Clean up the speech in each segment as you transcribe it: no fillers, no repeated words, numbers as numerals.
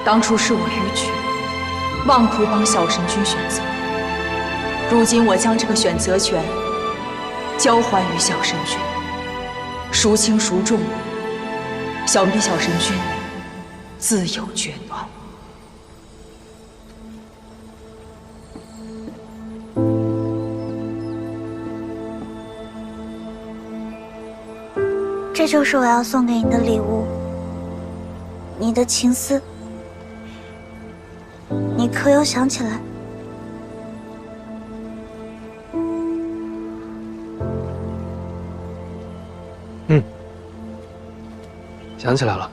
当初是我愚蠢，妄图帮小神君选择。如今我将这个选择权交还于小神君，孰轻孰重，想必小神君自有决断。这就是我要送给你的礼物，你的情丝，你可有想起来？想起来了。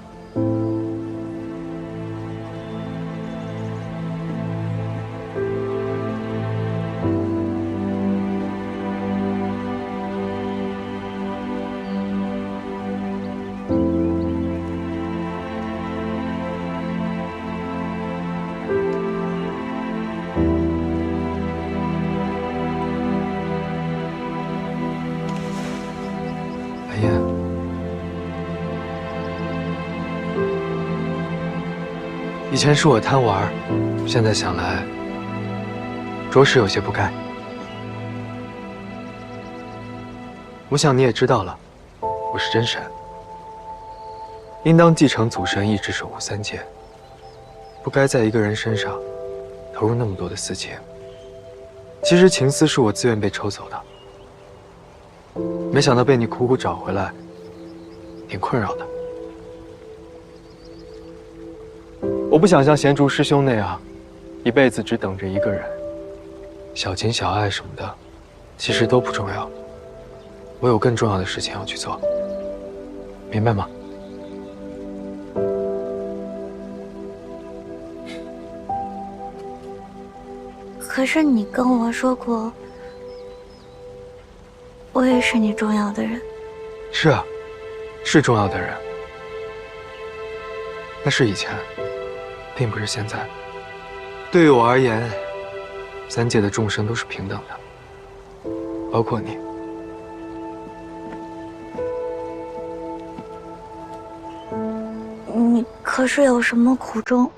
白燕，以前是我贪玩，现在想来，着实有些不该。我想你也知道了，我是真神，应当继承祖神，一直守护三界，不该在一个人身上投入那么多的私情。其实情丝是我自愿被抽走的。没想到被你苦苦找回来，挺困扰的。我不想像贤竹师兄那样，一辈子只等着一个人。小情小爱什么的，其实都不重要。我有更重要的事情要去做，明白吗？可是你跟我说过，我也是你重要的人。是啊，是重要的人。那是以前，并不是现在。对于我而言，三界的众生都是平等的，包括你。你可是有什么苦衷？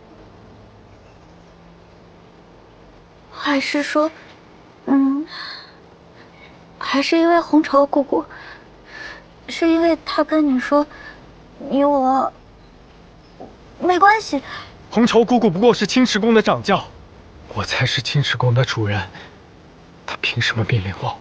还是说，还是因为红潮姑姑？是因为她跟你说，你我没关系。红绸姑姑不过是青池宫的掌教，我才是青池宫的主人，她凭什么命令我？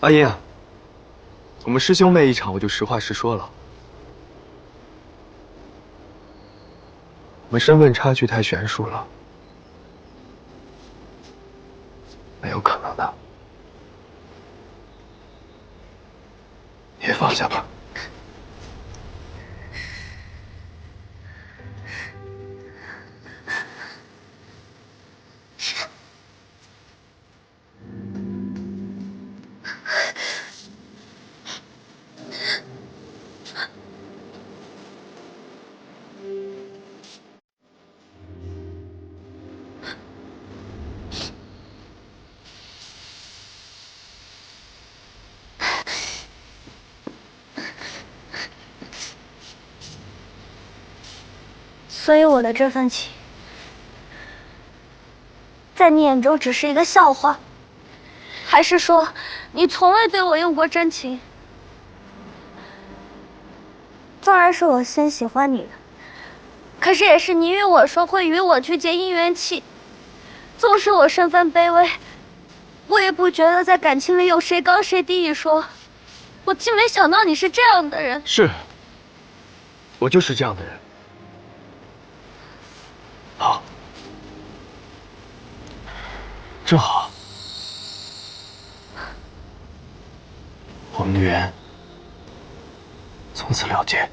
阿英，我们师兄妹一场，我就实话实说了。我们身份差距太悬殊了，没有可能的。你也放下吧。所以我的这份情，在你眼中只是一个笑话，还是说你从未对我用过真情？纵然是我先喜欢你的，可是也是你与我说会与我去结姻缘契。纵使我身份卑微，我也不觉得在感情里有谁高谁低一说。我竟没想到你是这样的人。是，我就是这样的人。好，正好，我们的缘从此了结。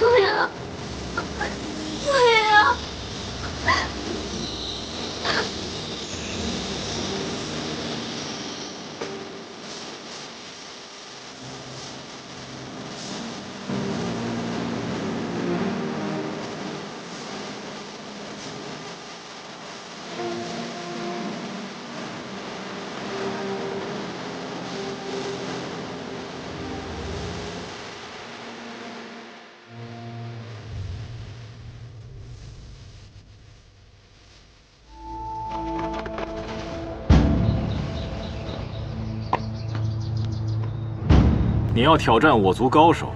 对呀，对呀。你要挑战我族高手？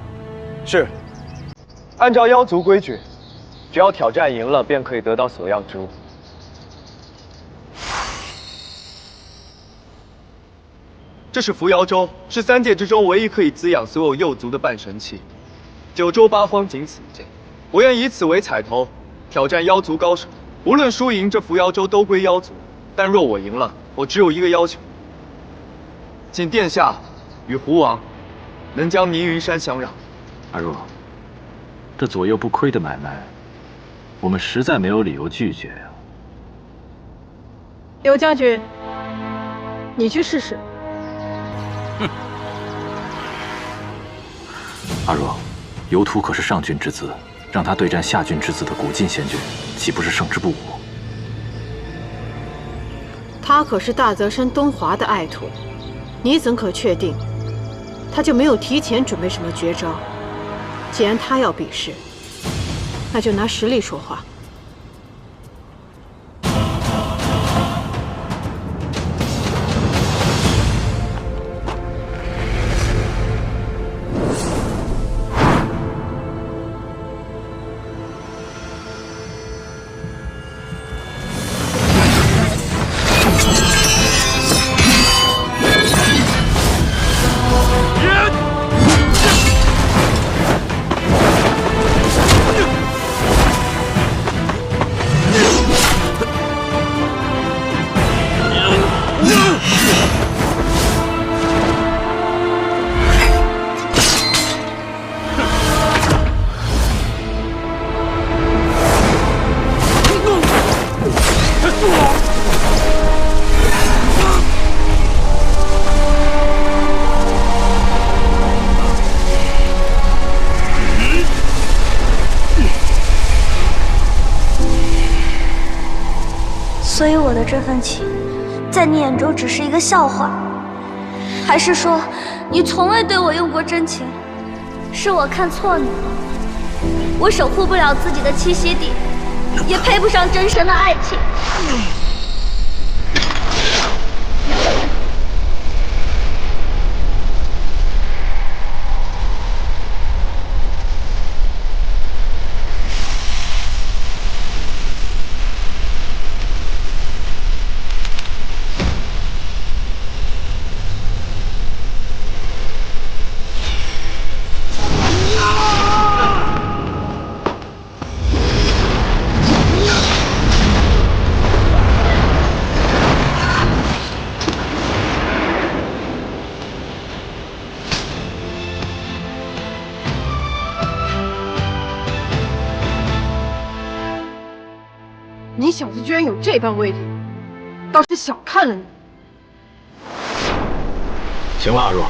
是，按照妖族规矩，只要挑战赢了，便可以得到所要之物。这是扶摇舟，是三界之中唯一可以滋养所有幼族的半神器，九州八荒仅此一件。我愿以此为彩头，挑战妖族高手。无论输赢，这扶摇舟都归妖族。但若我赢了，我只有一个要求，请殿下与狐王能将霓云山相让。阿若，这左右不亏的买卖，我们实在没有理由拒绝呀。刘将军，你去试试。哼，阿若，游图可是上郡之子，让他对战下郡之子的古晋仙君，岂不是胜之不武？他可是大泽山东华的爱徒，你怎可确定他就没有提前准备什么绝招？既然他要比试，那就拿实力说话。所以我的这份情，在你眼中只是一个笑话，还是说你从未对我用过真情？是我看错你了，我守护不了自己的栖息地，也配不上真神的爱情。你小子居然有这般威力，倒是小看了你。行了，阿若，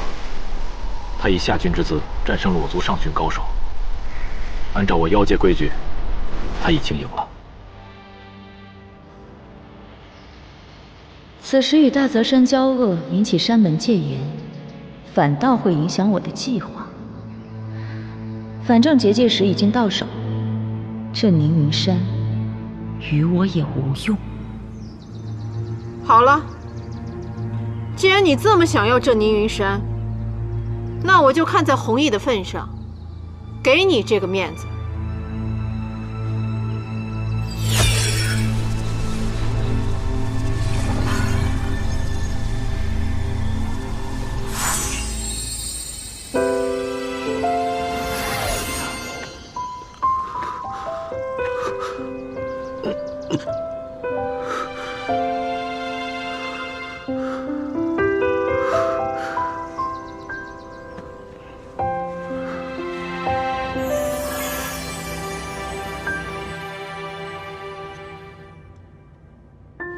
他以下郡之姿战胜了我族上郡高手，按照我妖界规矩，他已经赢了。此时与大泽山交恶，引起山门戒严，反倒会影响我的计划。反正结界石已经到手，这宁云山与我也无用。好了，既然你这么想要这宁云山，那我就看在弘毅的份上，给你这个面子。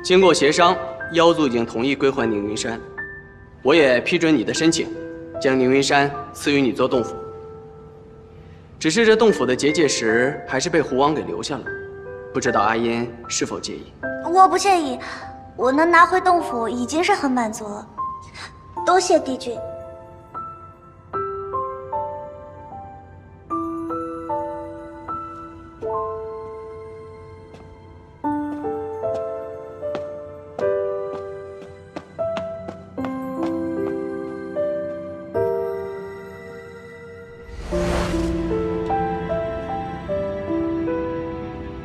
经过协商，妖族已经同意归还宁云山，我也批准你的申请，将宁云山赐予你做洞府。只是这洞府的结界石还是被狐王给留下了，不知道阿音是否介意？我不介意，我能拿回洞府已经是很满足了。多谢帝君。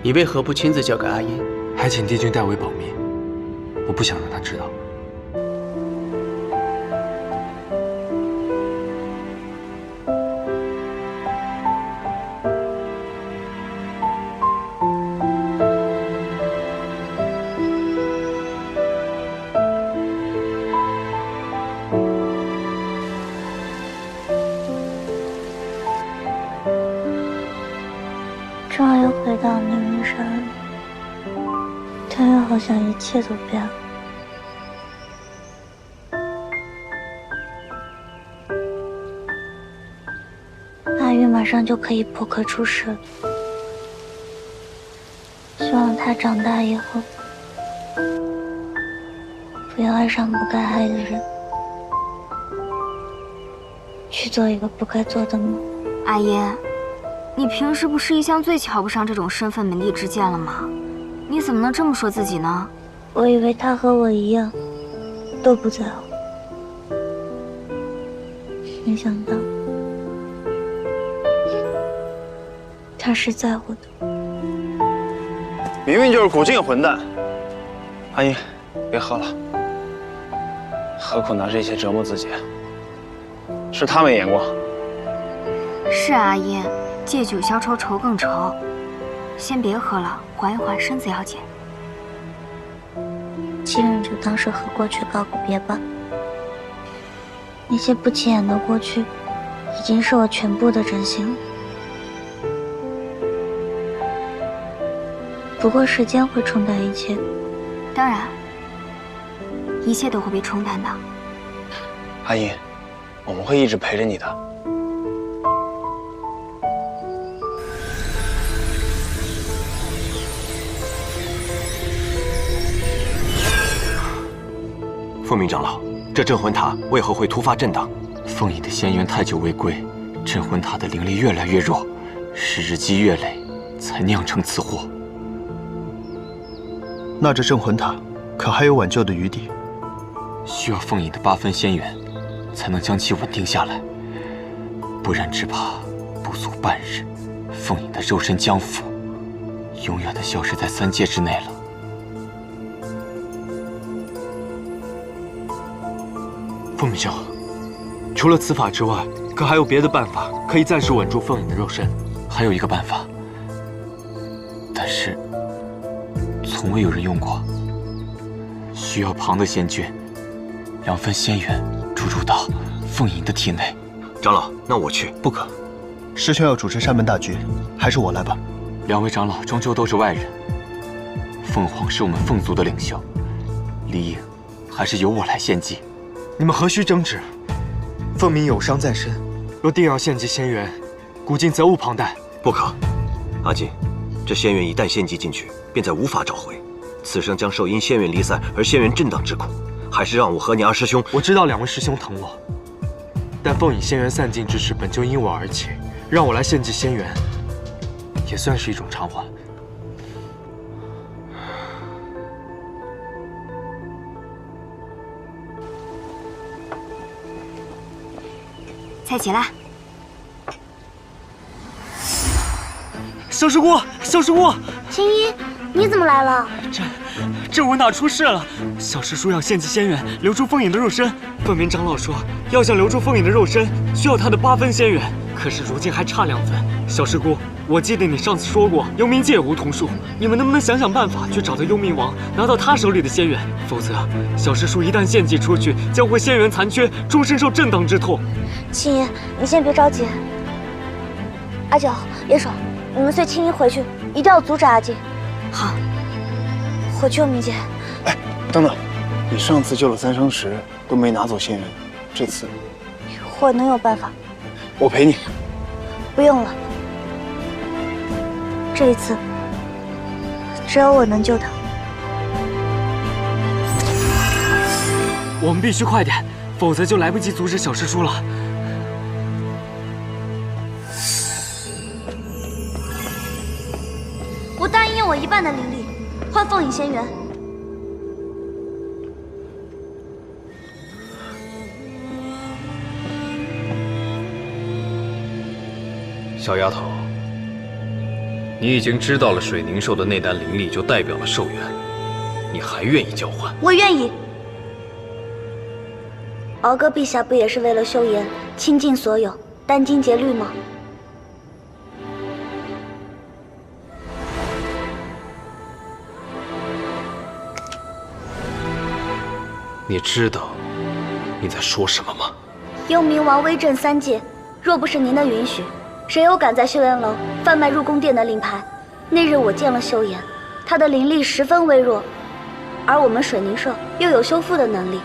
你为何不亲自交给阿音？还请帝君代为保密，我不想让他知道。终于回到宁云山了，但又好像一切都变了。阿玉马上就可以破壳出世了，希望他长大以后不要爱上不该爱的人，去做一个不该做的梦。阿音，你平时不是一向最瞧不上这种身份门第之见了吗？你怎么能这么说自己呢？我以为他和我一样，都不在乎，没想到他是在乎的。明明就是古镜混蛋！阿英，别喝了，何苦拿这些折磨自己？是他没眼光。是啊，阿音。借酒消愁，愁更愁。先别喝了，缓一缓，身子要紧。既然就当是和过去告个别吧。那些不起眼的过去，已经是我全部的真心了。不过时间会冲淡一切。当然，一切都会被冲淡的。阿英，我们会一直陪着你的。凤鸣长老，这镇魂塔为何会突发震荡？凤隐的仙缘太久未归，镇魂塔的灵力越来越弱，是日积月累，才酿成此祸。那这镇魂塔可还有挽救的余地？需要凤隐的8分仙缘，才能将其稳定下来，不然只怕不足半日，凤隐的肉身将腐，永远的消失在3界之内了。凤鸣兄，除了此法之外，可还有别的办法可以暂时稳住凤隐的肉身？还有一个办法，但是从未有人用过。需要庞的仙眷，2分仙缘注入到凤隐的体内。长老，那我去。不可，师兄要主持山门大局，还是我来吧。2位长老终究都是外人，凤凰是我们凤族的领袖，理应还是由我来献祭。你们何须争执？凤鸣有伤在身，若定要献祭仙缘，古镜责无旁贷。不可，阿锦，这仙缘一旦献祭进去，便再无法找回。此生将受因仙缘离散而仙缘震荡之苦，还是让我和你二师兄……我知道两位师兄疼我，但凤影仙缘散尽之事本就因我而起，让我来献祭仙缘，也算是一种偿还。菜起来。小师姑，小师姑，青衣，你怎么来了？这我哪出事了？小师叔要献祭仙缘，留住凤影的肉身。凤鸣长老说，要想留住凤影的肉身，需要她的8分仙缘，可是如今还差2分。小师姑，我记得你上次说过，幽冥界无同数，你们能不能想想办法去找到幽冥王，拿到他手里的仙缘？否则，小师叔一旦献祭出去，将会仙缘残缺，终身受震荡之痛。青衣，你先别着急。阿九、叶爽，你们随青衣回去，一定要阻止阿金。好。回去，幽冥界。哎，等等，你上次救了3生石都没拿走仙缘，这次我能有办法。我陪你。不用了，这一次只有我能救他。我们必须快点，否则就来不及阻止小师叔了。我答应用我1半的灵力换凤影仙缘。小丫头，你已经知道了水凝兽的内丹灵力就代表了寿元，你还愿意交换？我愿意。敖哥陛下不也是为了修颜，倾尽所有，殚精竭虑吗？你知道你在说什么吗？幽冥王威震3界，若不是您的允许，谁又敢在修颜楼贩卖入宫殿的令牌？那日我见了修颜，他的灵力十分微弱，而我们水凝社又有修复的能力。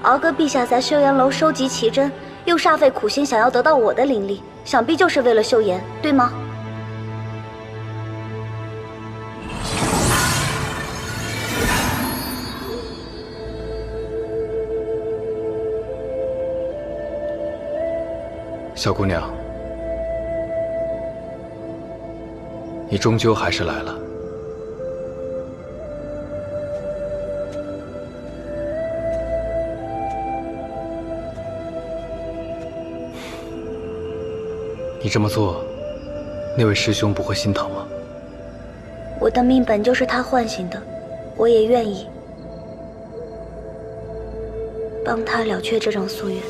敖哥陛下在修颜楼收集奇珍，又煞费苦心想要得到我的灵力，想必就是为了修颜，对吗？小姑娘，你终究还是来了。你这么做，那位师兄不会心疼吗？我的命本就是他唤醒的，我也愿意帮他了却这种夙愿。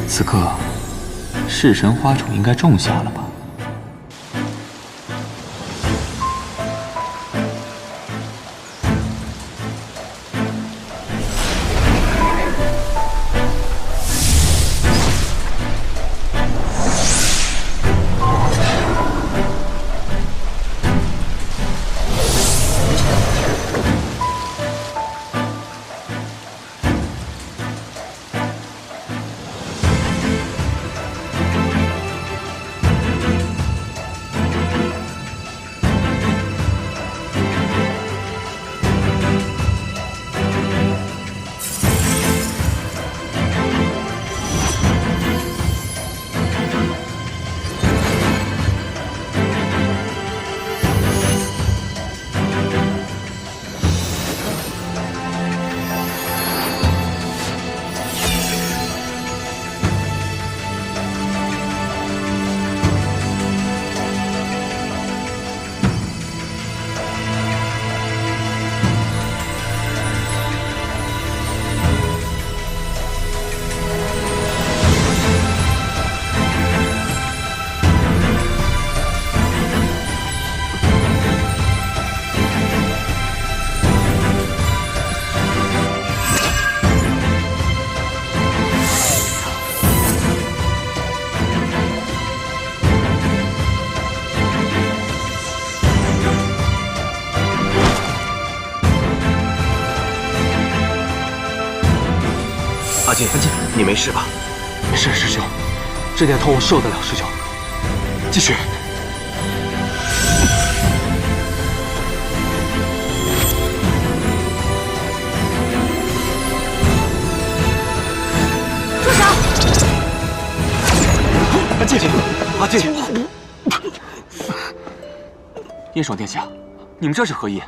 此刻，噬神花种应该种下了吧？进，你没事吧？没事，师兄，这点痛我受得了。师兄，继续。住手！阿进，阿进。燕爽殿下，你们这是何意？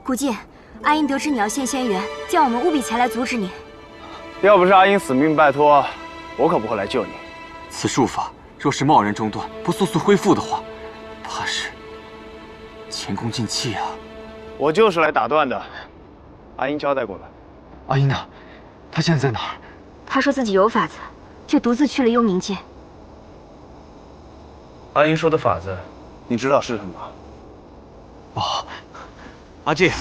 古晋，阿英得知你要现仙缘，叫我们务必前来阻止你。要不是阿英死命拜托，我可不会来救你。此术法若是贸然中断，不速速恢复的话，怕是前功尽弃啊！我就是来打断的。阿英交代过了。阿英呢？她现在在哪儿？他说自己有法子，就独自去了幽冥界。阿英说的法子，你知道是什么吗？哦，阿进。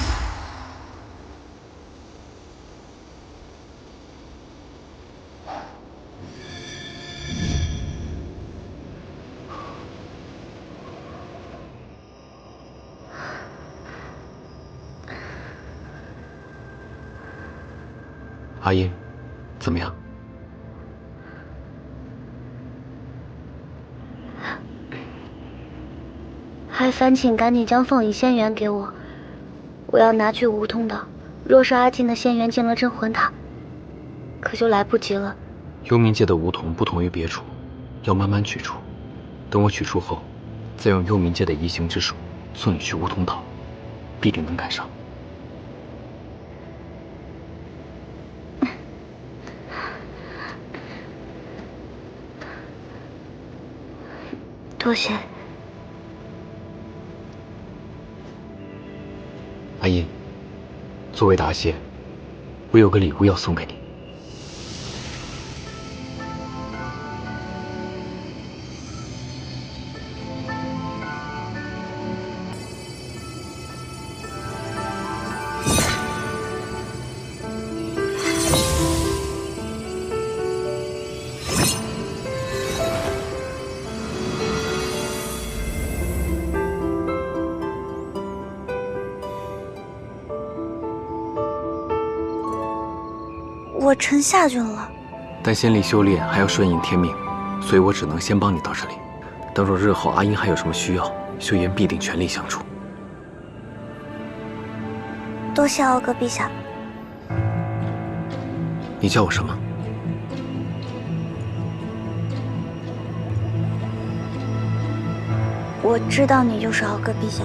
阿英，怎么样？还烦请赶紧将凤仪仙缘给我，我要拿去梧桐岛。若是阿进的仙缘进了镇魂塔，可就来不及了。幽冥界的梧桐不同于别处，要慢慢取出。等我取出后，再用幽冥界的移形之术送你去梧桐岛，必定能赶上。多谢。阿英，作为答谢，我有个礼物要送给你。我成下郡了，但先例修炼还要顺应天命，所以我只能先帮你到这里。等若日后阿英还有什么需要，修颜必定全力相助。多谢敖哥陛下。你叫我什么？我知道你就是敖哥陛下。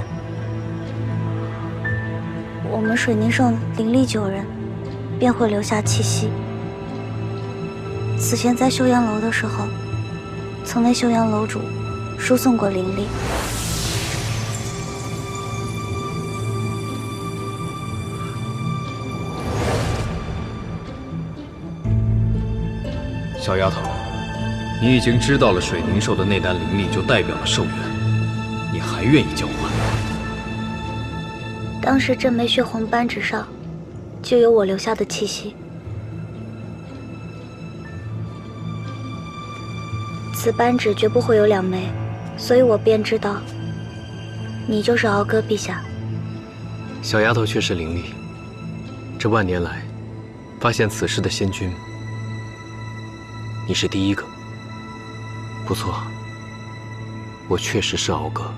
我们水宁圣灵力9人，便会留下气息。此前在修阳楼的时候，曾为修阳楼主输送过灵力。小丫头，你已经知道了水灵兽的内丹灵力就代表了寿元，你还愿意交换？当时镇梅血红扳指上就有我留下的气息，此扳指绝不会有2枚，所以我便知道你就是敖哥陛下。小丫头确实伶俐，这万年来发现此事的仙君，你是第一个。不错，我确实是敖哥，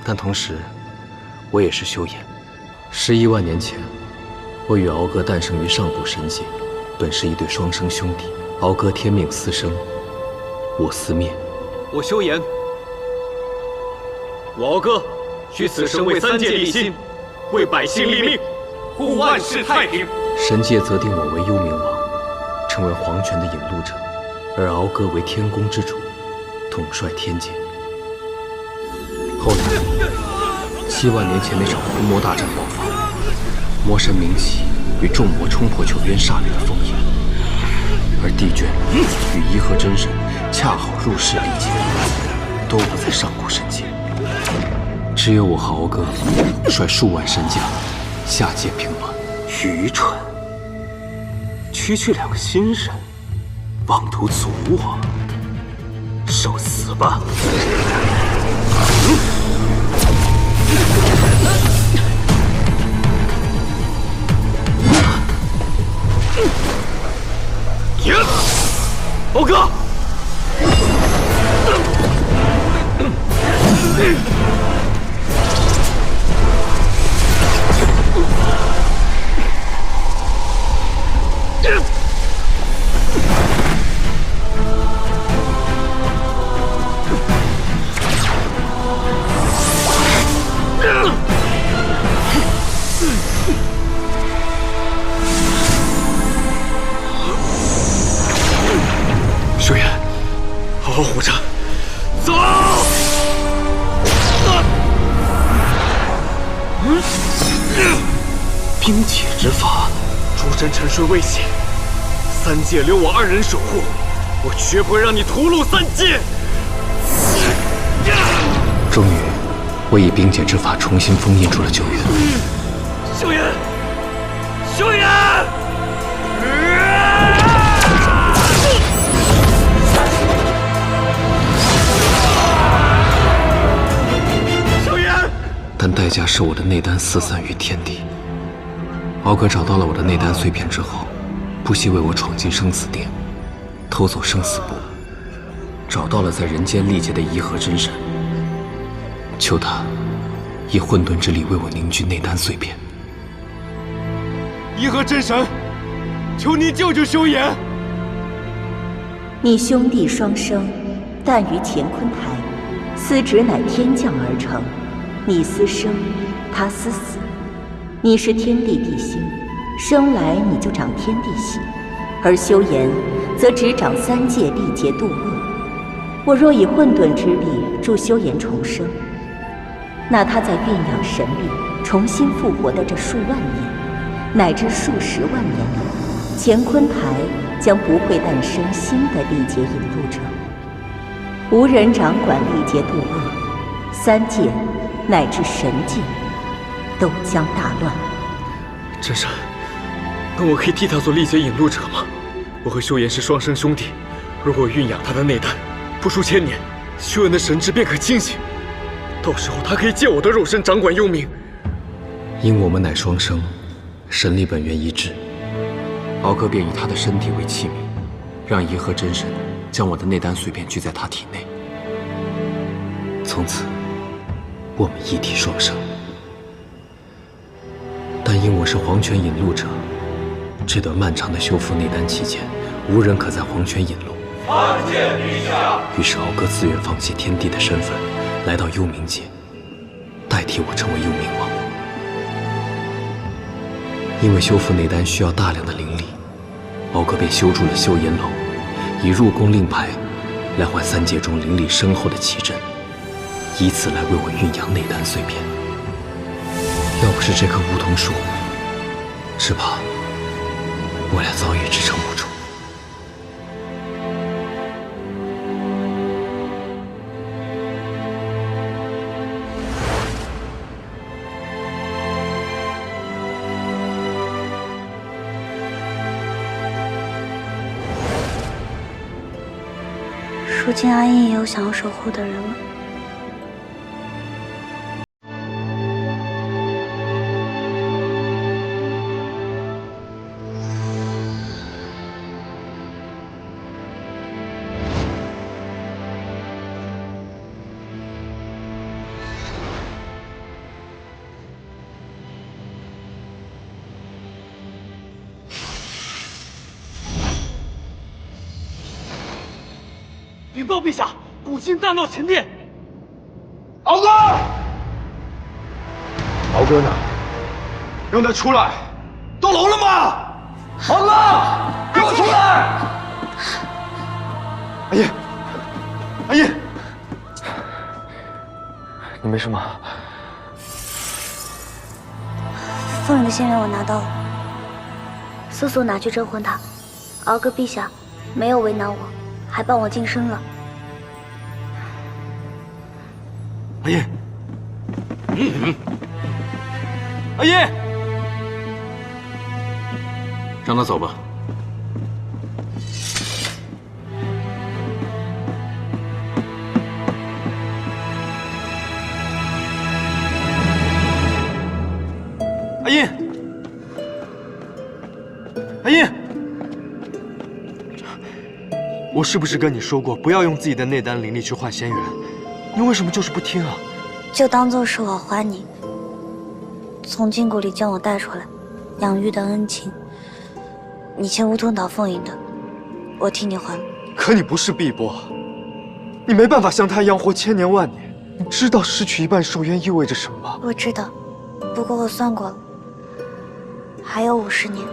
但同时我也是修颜。11万年前，我与敖哥诞生于上古神界，本是一对双生兄弟。敖哥天命私生，我私灭。我修颜，我敖哥许此生为3界立心，为百姓立命，护万世太平。神界择定我为幽冥王，成为皇权的引路者，而敖哥为天宫之主，统帅天界。后来7万年前那场伏魔大战爆发，魔神明启与众魔冲破九渊，杀灭了凤眼，而帝卷与颐和真神恰好入世历劫，都不在上古神界。只有我和敖哥率数万神将下界平乱。愚蠢！区区2个新人，妄图阻我，受死吧！修言，好好活着，走！冰解之法，诸真沉睡未醒，3界留我2人守护，我绝不会让你屠戮3界。终于，我以冰解之法重新封印住了救援。修言，修言！但代价是我的内丹四散于天地。敖哥找到了我的内丹碎片之后，不惜为我闯进生死殿，偷走生死簿，找到了在人间历劫的颐和真神，求他以混沌之力为我凝聚内丹碎片。颐和真神，求你救救修言！你兄弟双生，诞于乾坤台，司职乃天降而成。你司生，他司死。你是天地地心，生来你就长天地喜，而修言则只长3界历劫度恶。我若以混沌之力助修言重生，那他在蕴养神力重新复活的这数万年，乃至数10万年里，乾坤台将不会诞生新的历劫引路者。无人掌管历劫度恶，3界乃至神界都将大乱。真神，那我可以替他做历劫引路者吗？我和修言是双生兄弟，如果蕴养他的内丹，不出1000年，修言的神智便可清醒。到时候他可以借我的肉身掌管幽冥。因我们乃双生，神力本源一致，敖哥便以他的身体为器皿，让颐和真神将我的内丹碎片聚在他体内。从此，我们一体双生。但因我是黄泉引路者，这段漫长的修复内丹期间，无人可在黄泉引路。参见陛下。于是敖哥自愿放弃天帝的身份，来到幽冥界，代替我成为幽冥王。因为修复内丹需要大量的灵力，敖哥便修筑了修炎楼，以入宫令牌来换3界中灵力深厚的奇珍，以此来为我蕴养内丹碎片。要不是这棵梧桐树，只怕我俩早已支撑不住。如今阿英也有想要守护的人了。禀报陛下，古今大闹前殿。敖哥，敖哥呢？让他出来！到楼了吗？敖哥，给我出来！阿叶，阿叶，你没事吗？凤影的仙缘我拿到了，速速拿去镇魂塔。敖哥陛下没有为难我，还帮我晋升了。阿叶，阿叶，让他走吧。阿叶，阿叶，我是不是跟你说过，不要用自己的内丹灵力去换仙缘？你为什么就是不听啊？就当做是我还你从禁锢里将我带出来养育的恩情。你欠乌吞岛凤影的，我替你还。可你不是碧波，你没办法像他一样活千年万年。你知道失去一半寿元意味着什么吗？我知道，不过我算过了，还有50年，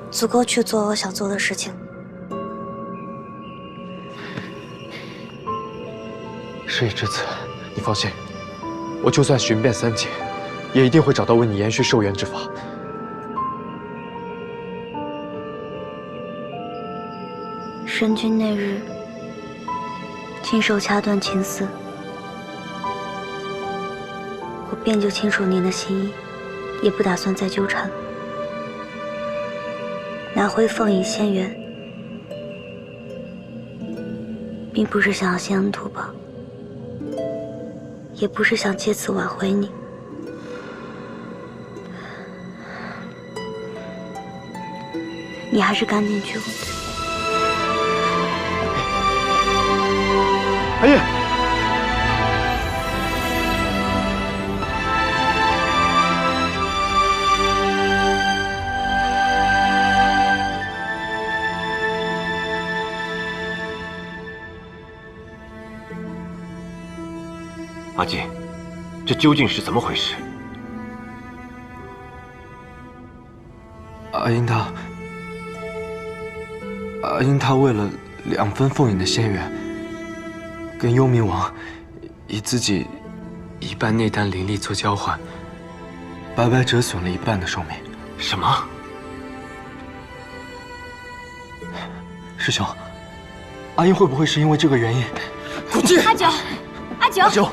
足够去做我想做的事情。事已至此，你放心，我就算寻遍3界，也一定会找到为你延续寿元之法。申君那日亲手掐断情丝，我便就清楚您的心意，也不打算再纠缠。拿回凤影仙缘，并不是想要先恩图报，也不是想借此挽回你。你还是赶紧去。阿燕，阿锦，这究竟是怎么回事？阿英她为了2分凤影的仙缘，跟幽冥王以自己1半内丹灵力做交换，白白折损了1半的寿命。什么？师兄，阿英会不会是因为这个原因？古静，阿九，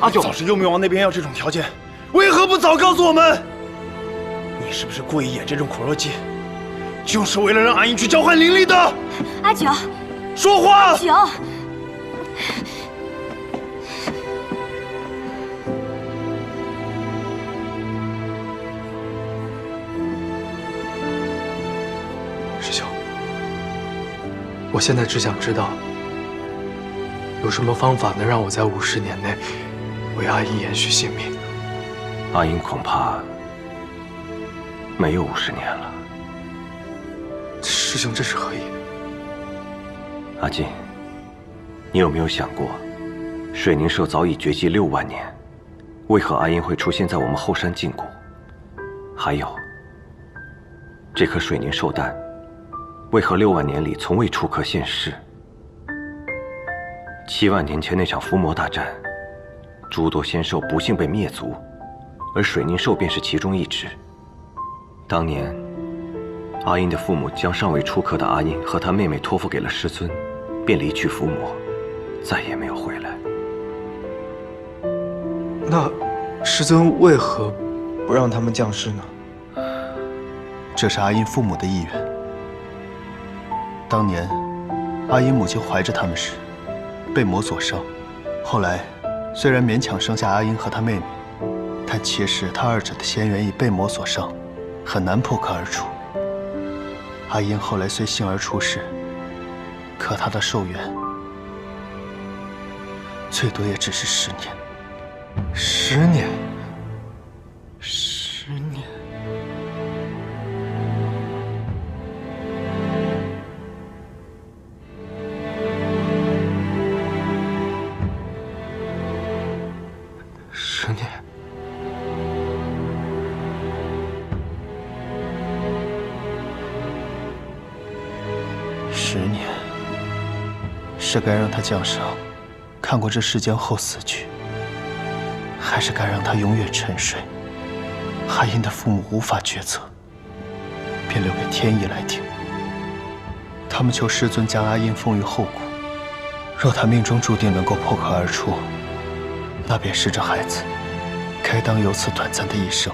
阿九，早是幽冥王那边要这种条件，为何不早告诉我们？你是不是故意演这种苦肉计，就是为了让阿英去交换灵力的？阿九，说话！阿九。师兄，我现在只想知道，有什么方法能让我在50年内为阿英延续性命？阿英恐怕没有50年了。师兄，这是何意？阿锦，你有没有想过，水凝社早已绝迹6万年，为何阿英会出现在我们后山禁锢？还有，这颗水凝寿丹，为何6万年里从未出壳现世？7万年前那场伏魔大战，诸多仙兽不幸被灭族，而水凝兽便是其中一只。当年，阿英的父母将尚未出壳的阿英和她妹妹托付给了师尊，便离去伏魔，再也没有回来。那师尊为何不让他们降世呢？这是阿英父母的意愿。当年，阿英母亲怀着他们时，被魔所伤。后来，虽然勉强生下阿英和她妹妹，但其实她2者的仙缘已被魔所伤，很难破壳而出。阿英后来虽幸而出世，可她的寿元最多也只是10年。10年？10年。10年。10年，是该让他降生，看过这世间后死去，还是该让他永远沉睡？阿英的父母无法决策，便留给天意来定。他们求师尊将阿英封于后谷，若他命中注定能够破壳而出，那便是这孩子该当有此短暂的一生，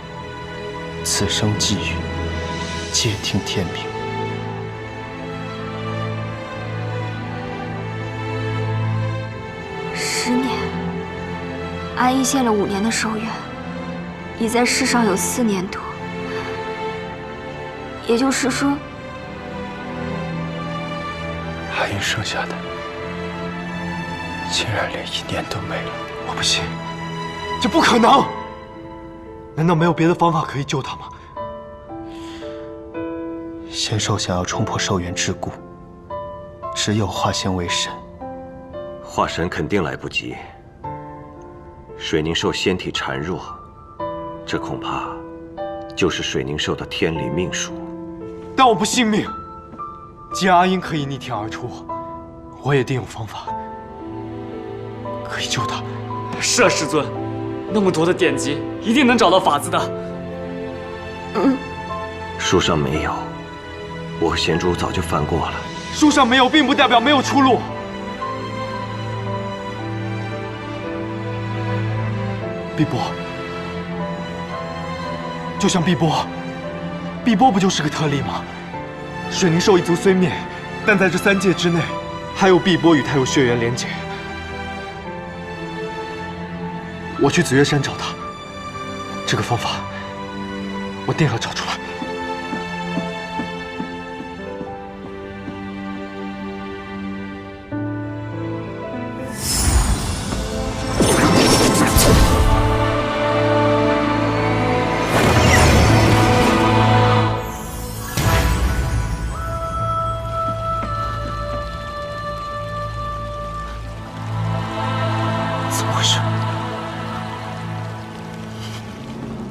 此生际遇，皆听天命。10年，阿英献了5年的寿元，已在世上有4年多，也就是说，阿英生下的竟然连1年都没了。我不信，这不可能！难道没有别的方法可以救他吗？仙兽想要冲破兽元桎梏，只有化仙为神。化神肯定来不及。水凝兽仙体孱弱，这恐怕就是水凝兽的天理命数。但我不信命。既然阿英可以逆天而出，我也定有方法可以救他。是啊，师尊，那么多的典籍，一定能找到法子的。书上没有，我和贤主早就翻过了。书上没有，并不代表没有出路。碧波，就像碧波，碧波不就是个特例吗？水凝兽一族虽灭，但在这3界之内，还有碧波与他有血缘连结。我去紫月山找他，这个方法我定要找出来。怎么回事？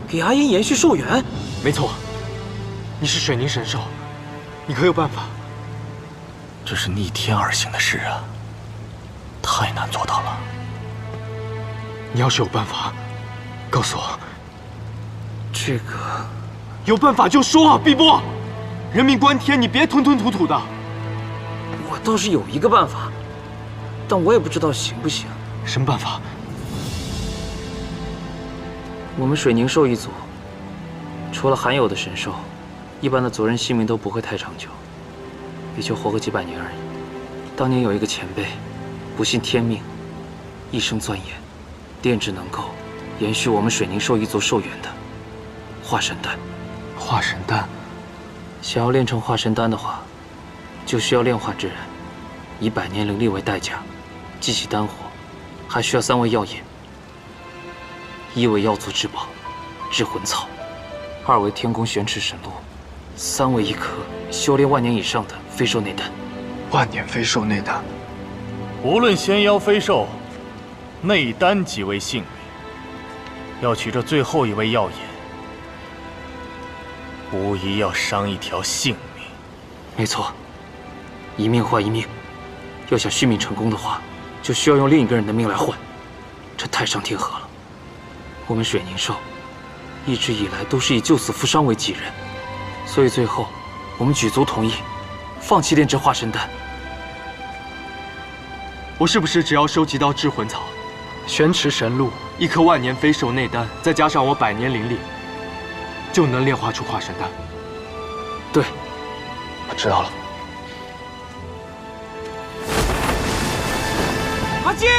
给阿英延续寿元？没错，你是水凝神兽，你可有办法？这是逆天而行的事啊，太难做到了。你要是有办法，告诉我。这个有办法就说啊，碧波！人命关天，你别吞吞吐吐的。我倒是有一个办法，但我也不知道行不行。什么办法？我们水凝兽一族，除了罕有的神兽，一般的族人性命都不会太长久，也就活个几百年而已。当年有一个前辈，不信天命，一生钻研，炼制能够延续我们水凝兽一族寿元的化神丹。化神丹，想要炼成化神丹的话，就需要炼化之人以100年灵力为代价，激起丹火，还需要3味药引。1为药族至宝至魂草，2为天宫玄池神露，3为1颗修炼万年以上的飞兽内丹。万年飞兽内丹，无论仙妖飞兽，内丹即为性命。要取这最后1味药引，无疑要伤一条性命。没错，一命换一命。要想续命成功的话，就需要用另一个人的命来换，这太伤天和了。我们水凝兽一直以来都是以救死扶伤为己任，所以最后我们举族同意放弃炼制化神丹。我是不是只要收集到至魂草、玄池神露、1颗万年飞兽内丹，再加上我100年灵力，就能炼化出化神丹？对，我知道了。阿金！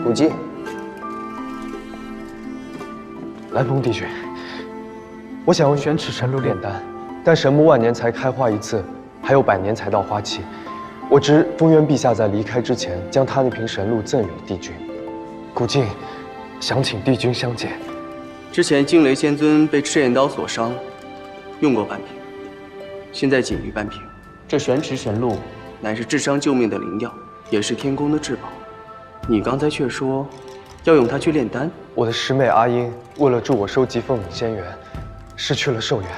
古迹，蓝风帝君，我想用玄池神露炼丹，但神木万年才开花一次，还有100年才到花期。我知风渊陛下在离开之前，将他那瓶神露赠予了帝君。古镜，想请帝君相见。之前惊雷仙尊被赤焰刀所伤，用过半瓶，现在仅余半瓶。这玄池神露乃是治伤救命的灵药，也是天宫的至宝。你刚才却说要用它去炼丹。我的师妹阿英为了助我收集凤岭仙元，失去了寿元，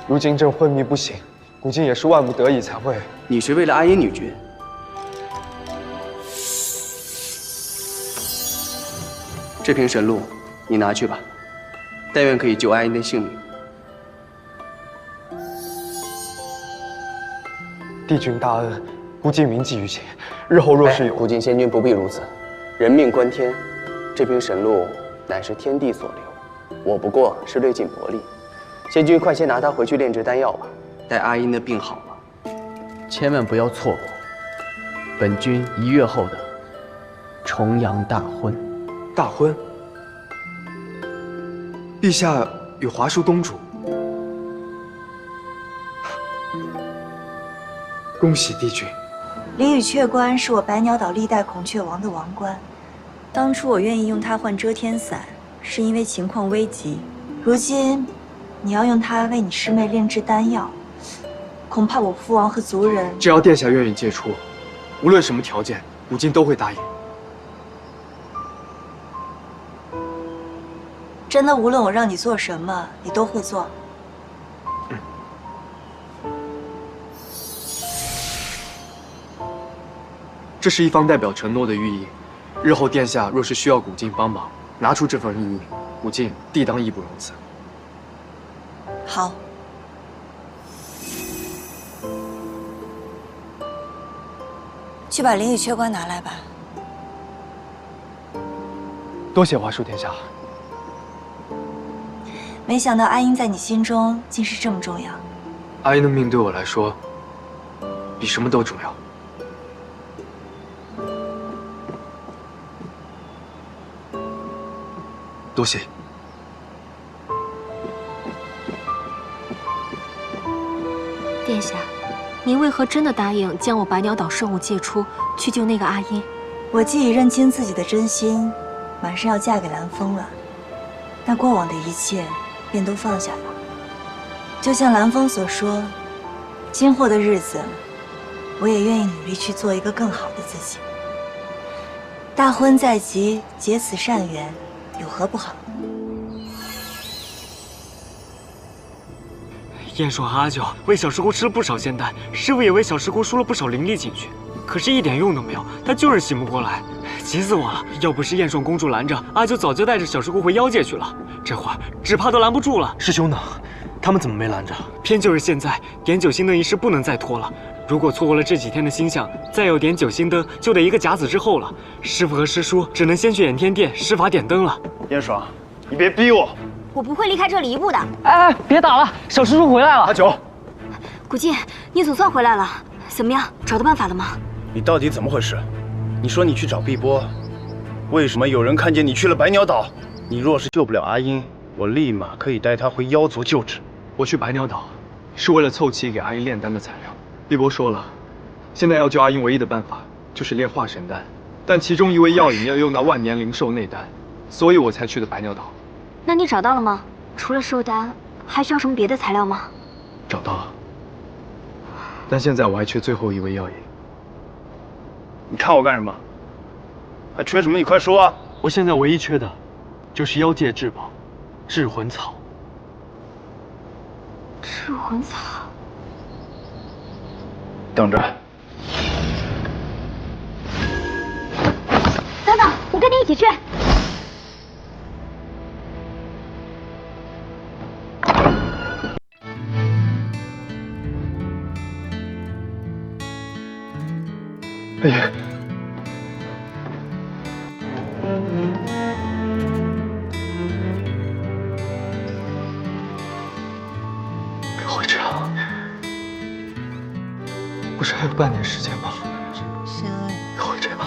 如今正昏迷不醒。古镜也是万不得已才会。你是为了阿英女君？这瓶神露，你拿去吧，但愿可以救阿英的性命。帝君大恩，古镜铭记于心。日后若是有……古镜仙君不必如此，人命关天，这瓶神露乃是天地所留，我不过是略尽薄力。仙君快些拿它回去炼制丹药吧，待阿英的病好了，千万不要错过本君1月后的重阳大婚。大婚？陛下与华叔东主，恭喜帝君。灵雨雀冠是我百鸟岛历代孔雀王的王冠，当初我愿意用它换遮天伞，是因为情况危急。如今，你要用它为你师妹炼制丹药，恐怕我父王和族人……只要殿下愿意借出，无论什么条件，古今都会答应。真的，无论我让你做什么，你都会做。这是一方代表承诺的寓意。日后殿下若是需要古镜帮忙，拿出这份意义，古镜定当义不容辞。好。去把灵雨雀冠拿来吧。多谢华叔殿下。没想到阿英在你心中竟是这么重要。阿英的命对我来说，比什么都重要。多谢。殿下，您为何真的答应将我百鸟岛圣物借出，去救那个阿英？我既已认清自己的真心，马上要嫁给蓝风了，那过往的一切便都放下了。就像蓝风所说，今后的日子，我也愿意努力去做一个更好的自己。大婚在即，结此善缘，有何不好？燕爽和阿九为小师姑吃了不少仙丹，师傅也为小师姑输了不少灵力进去，可是一点用都没有，她就是醒不过来，急死我了！要不是燕爽公主拦着，阿九早就带着小师姑回妖界去了，这会儿只怕都拦不住了。师兄呢？他们怎么没拦着？偏就是现在点九星灯一事不能再拖了。如果错过了这几天的星象，再有点九星灯，就得一个甲子之后了。师傅和师叔只能先去掩天殿施法点灯了。燕爽，你别逼我！我不会离开这里一步的。哎，别打了，小师叔回来了。阿九，古镜，你总算回来了，怎么样？找到办法了吗？你到底怎么回事？你说你去找碧波，为什么有人看见你去了百鸟岛？你若是救不了阿英，我立马可以带她回妖族就职。我去百鸟岛，是为了凑齐给阿英炼丹的材料。碧波说了，现在要救阿英唯一的办法就是炼化神丹，但其中一味药引要用到万年灵兽内丹，所以我才去的百鸟岛。那你找到了吗？除了兽丹，还需要什么别的材料吗？找到了，但现在我还缺最后一味药引。你看我干什么？还缺什么？你快说啊！我现在唯一缺的，就是妖界至宝——至魂草。至魂草。等着。等等，我跟你一起去。哎呀！别会这样，不是还有半年时间吗？别会这样。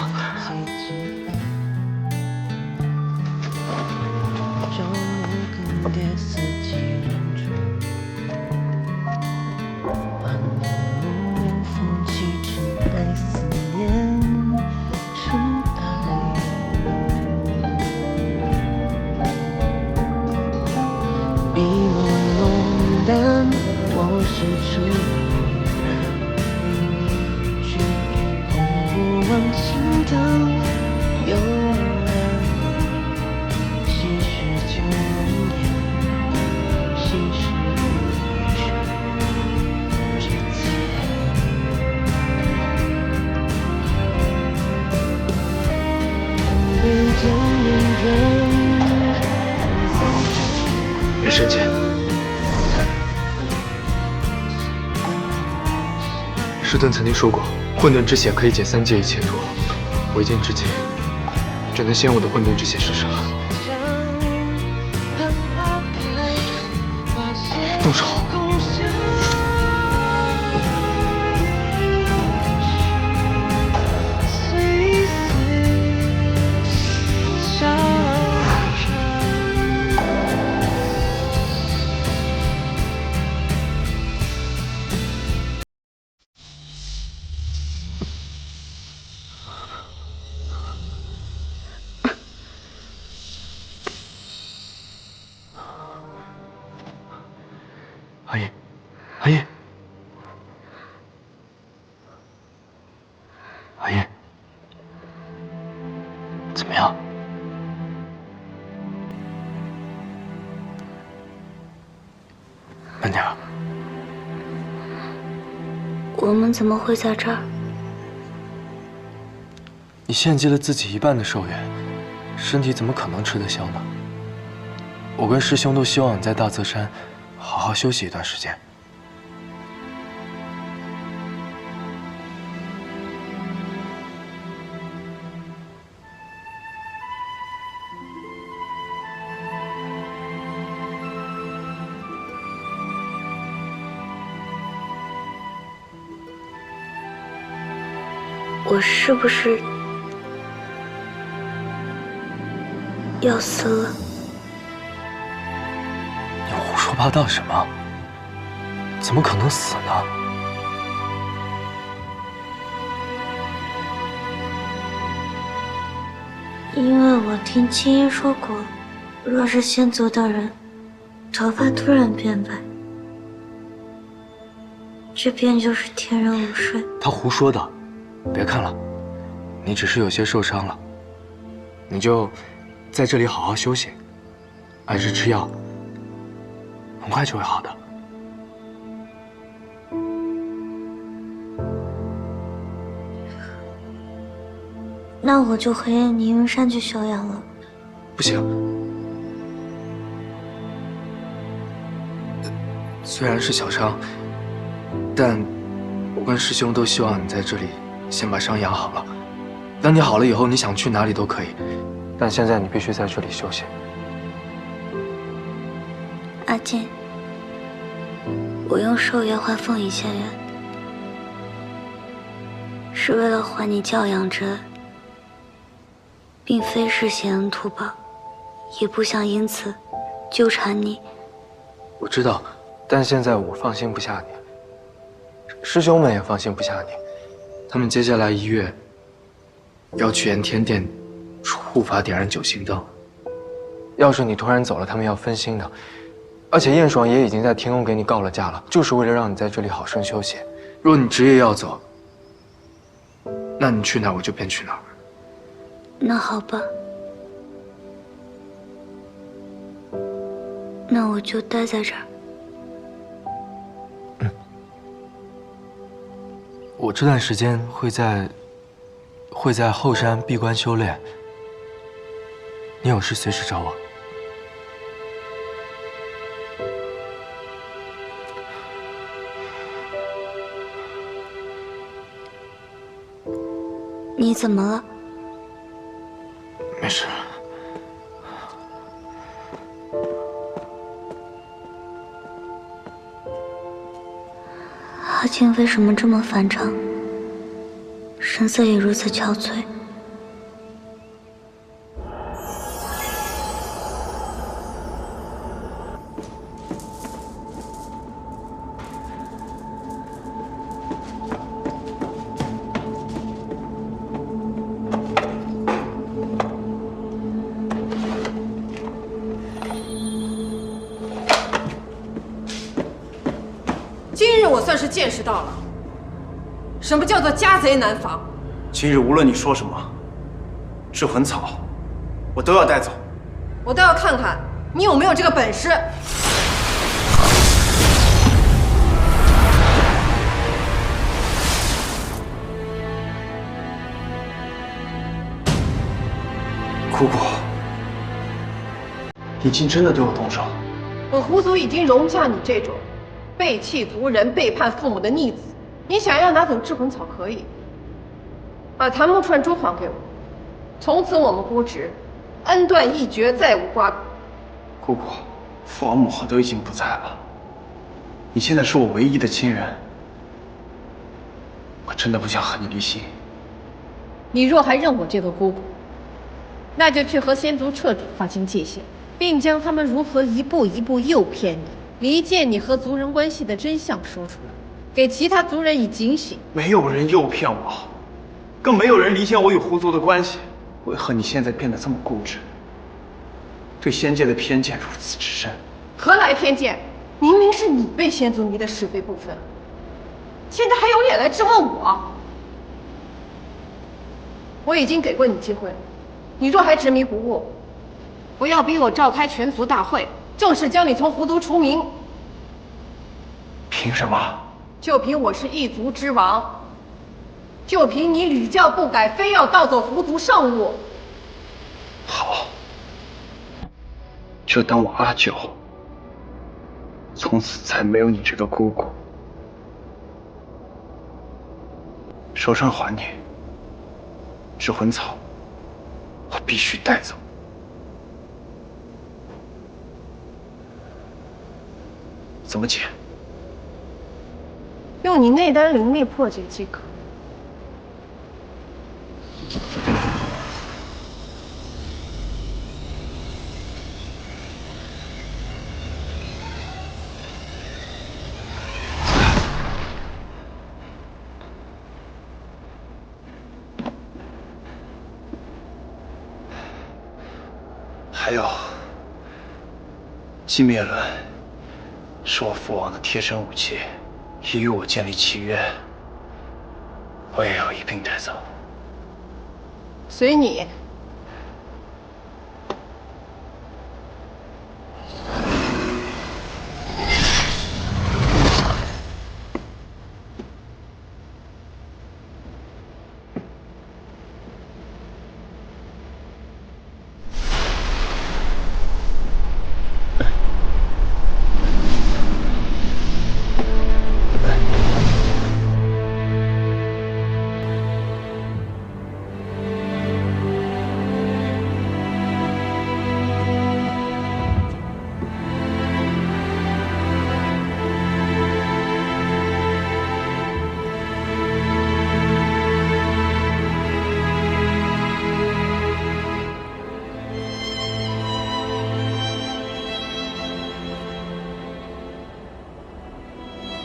别生气。师尊曾经说过，混沌之血可以解三界一切毒，为今之计，只能先用我的混沌之血试试了。动手！阿姨，阿姨，阿姨，怎么样？慢点。我们怎么会在这儿？你献祭了自己一半的寿元，身体怎么可能吃得消呢？我跟师兄都希望你在大泽山好好休息一段时间。我是不是要死了？你胡说八道什么？怎么可能死呢？因为我听青衣说过，若是仙族的人头发突然变白，这便就是天人午睡。他胡说的，别看了，你只是有些受伤了，你就在这里好好休息，按时吃药，很快就会好的。那我就回宁云山去休养了。不行，虽然是小伤，但我跟师兄都希望你在这里先把伤养好了。等你好了以后，你想去哪里都可以，但现在你必须在这里休息。阿金，我用寿元换凤仪仙元，是为了还你教养之恩，并非是显恩图报，也不想因此纠缠你。我知道，但现在我放心不下你，师兄们也放心不下你，他们接下来1月要去炎天殿护法点燃9星灯。要是你突然走了，他们要分心的。而且燕爽也已经在天宫给你告了假了，就是为了让你在这里好生休息。若你执意要走，那你去哪儿我就便去哪儿。那好吧，那我就待在这儿。我这段时间会在后山闭关修炼，你有事随时找我。你怎么了？没事。阿金为什么这么反常？神色也如此憔悴。今日我算是见识到了，什么叫做家贼难防。今日无论你说什么，制魂草我都要带走。我倒要看看你有没有这个本事。姑姑，你竟真的对我动手？我狐族已经容不下你这种背弃族人、背叛父母的逆子。你想要拿走制魂草可以，把檀木串珠还给我，从此我们姑侄恩断义绝，再无瓜葛。姑姑，父王母后都已经不在了，你现在是我唯一的亲人，我真的不想和你离心。你若还认我这个姑姑，那就去和仙族彻底划清界限，并将他们如何一步一步诱骗你、离间你和族人关系的真相说出来，给其他族人以警醒。没有人诱骗我，更没有人离间我与狐族的关系。为何你现在变得这么固执，对仙界的偏见如此之深？何来偏见？明明是你被先祖迷得是非不分，现在还有脸来质问我？我已经给过你机会了，你若还执迷不悟，不要逼我召开全族大会，正式将你从狐族除名。凭什么？就凭我是一族之王，就凭你屡教不改，非要盗走狐族圣物。好，就当我阿九从此再没有你这个姑姑。手上还你，至魂草我必须带走。怎么解？用你内丹灵力破解即可。还有，寂灭轮是我父王的贴身武器，已与我建立契约，我也要一并带走。随你。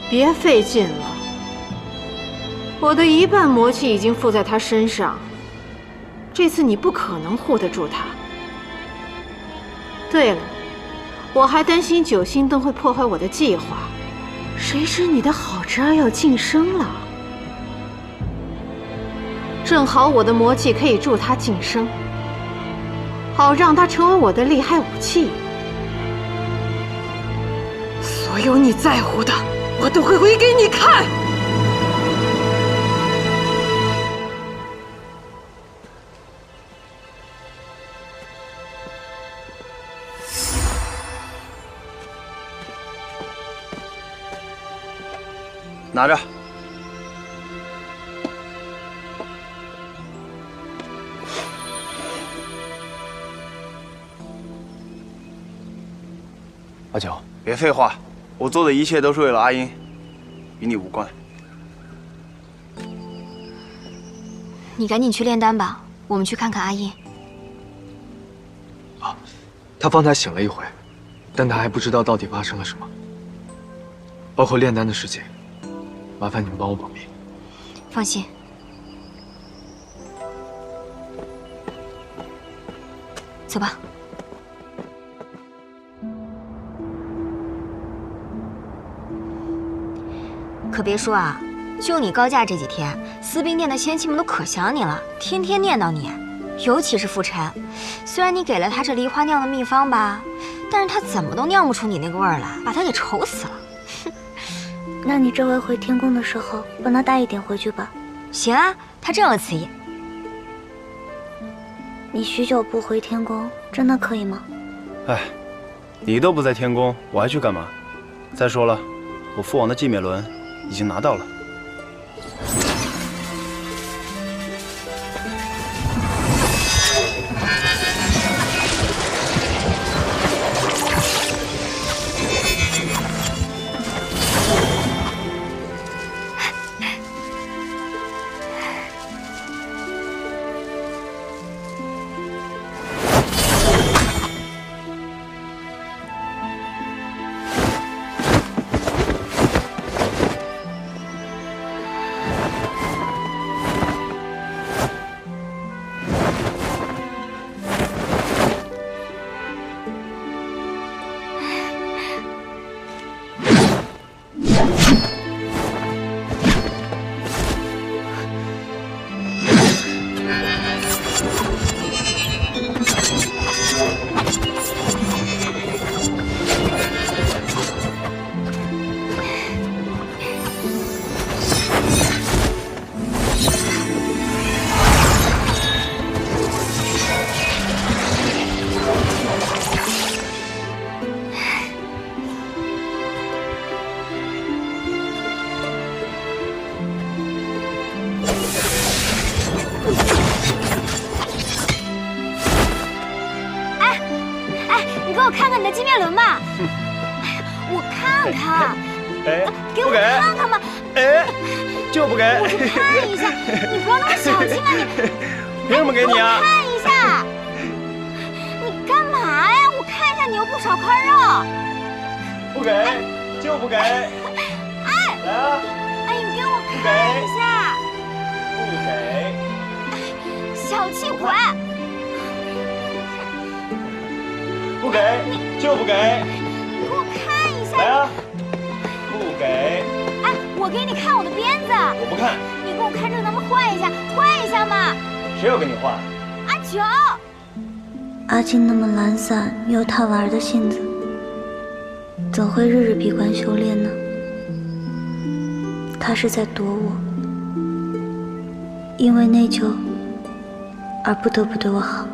别费劲了，我的一半魔气已经附在他身上，这次你不可能护得住他。对了，我还担心九星灯会破坏我的计划，谁知你的好侄儿要晋升了，正好我的魔气可以助他晋升，好让他成为我的厉害武器。所有你在乎的，我都会回给你看。拿着。阿九，别废话，我做的一切都是为了阿英，与你无关。你赶紧去炼丹吧，我们去看看阿英。他方才醒了一回，但他还不知道到底发生了什么，包括炼丹的事情。麻烦你们帮我保密。放心。走吧。可别说啊，就你高价这几天，司兵殿的仙妻们都可想你了，天天念叨你。尤其是傅晨，虽然你给了他这梨花酿的秘方吧，但是他怎么都酿不出你那个味儿来，把他给愁死了。那你这回回天宫的时候，帮他带一点回去吧。行啊，他正有此意。你许久不回天宫，真的可以吗？哎，你都不在天宫，我还去干嘛？再说了，我父王的寂灭轮已经拿到了。看看。哎，给我看看嘛！哎，就不给。我就看一下，你不要那么小气嘛你！凭什么给你啊？看一下。你干嘛呀？我看一下，你又不少块肉。不给，就不给。哎，来啊！哎，你给我看一下。不给。小气鬼！不给，就不给。你给我看一下。来啊！不给。哎，我给你看我的鞭子。我不看。你给我看这个，咱们换一下，换一下嘛。谁要跟你换？阿九。阿金那么懒散，有他玩的性子，怎会日日闭关修炼呢？他是在躲我，因为内疚而不得不对我好。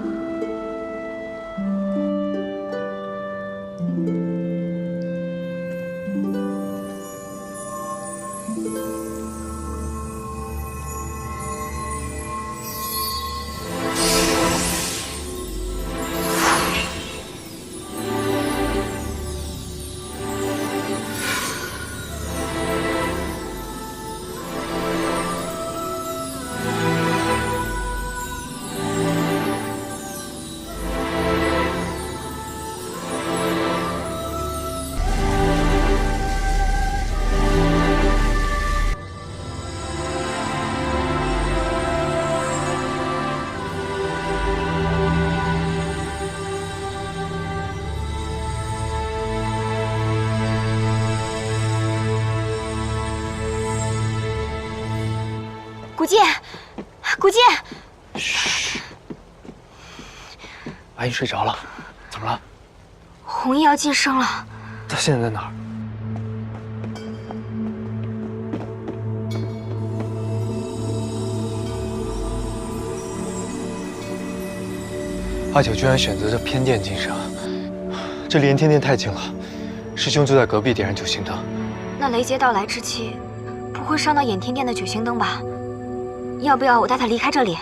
古剑，古剑，嘘。阿姨睡着了，怎么了？红衣要晋升了。她现在在哪儿？阿九居然选择这偏殿晋升，这离炎天殿太近了。师兄就在隔壁点燃九星灯。那雷劫到来之际，不会伤到掩天殿的九星灯吧？要不要我带他离开这里？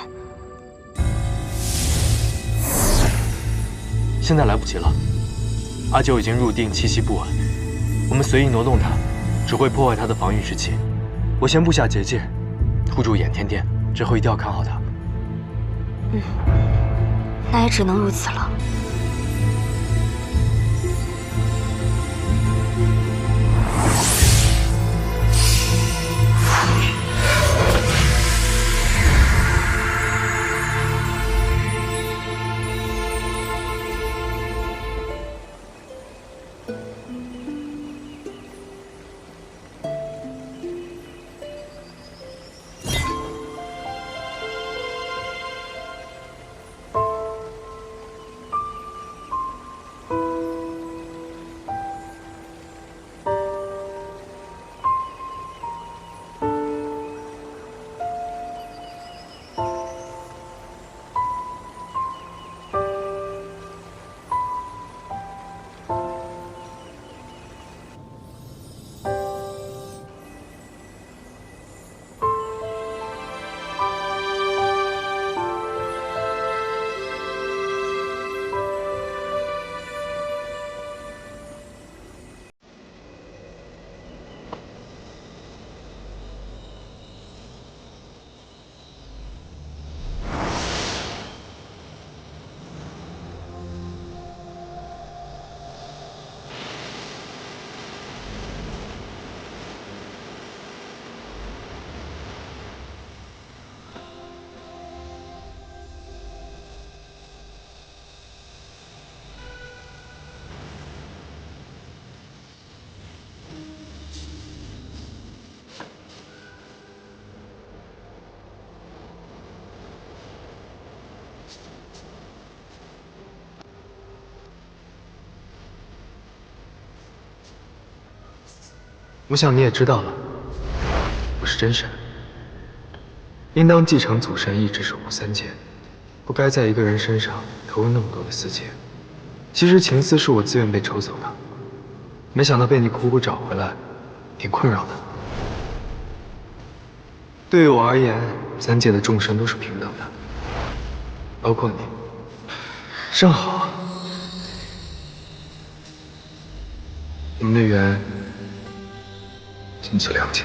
现在来不及了，阿九已经入定，气息不稳，我们随意挪动他，只会破坏他的防御之气。我先布下结界，护住掩天殿，之后一定要看好他。那也只能如此了。我想你也知道了，我是真神，应当继承祖神意志，守护三界，不该在一个人身上投入那么多的私情。其实情丝是我自愿被抽走的，没想到被你苦苦找回来，挺困扰的。对于我而言，三界的众生都是平等的，包括你。正好，我们的缘今次谅解。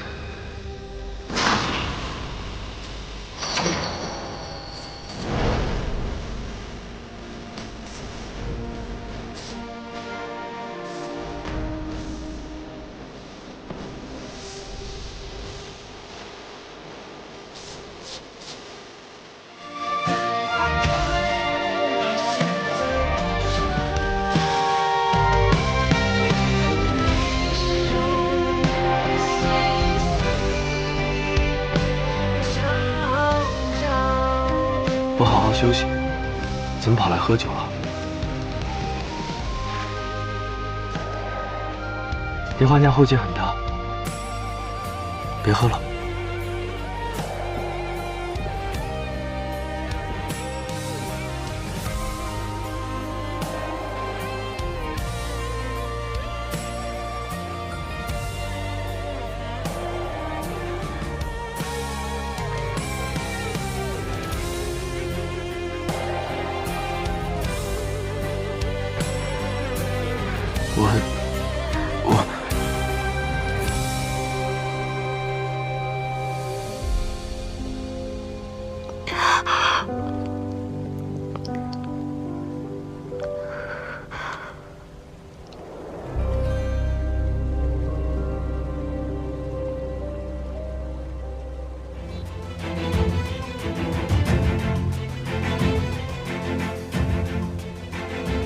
不好好休息，怎么跑来喝酒了？梨花酿后劲很大，别喝了。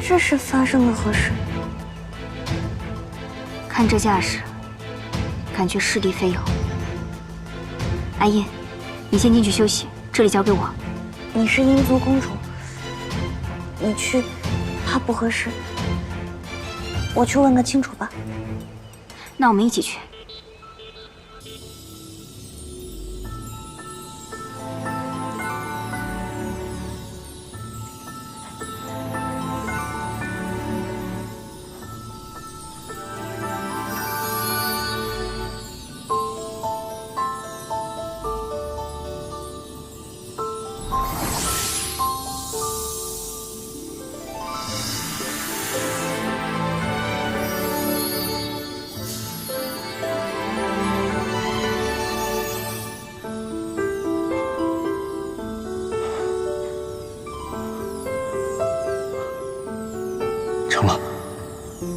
这是发生了何事？看这架势，感觉是敌非友。阿印，你先进去休息，这里交给我。你是英族公主，你去，怕不合适。我去问个清楚吧。那我们一起去。成了，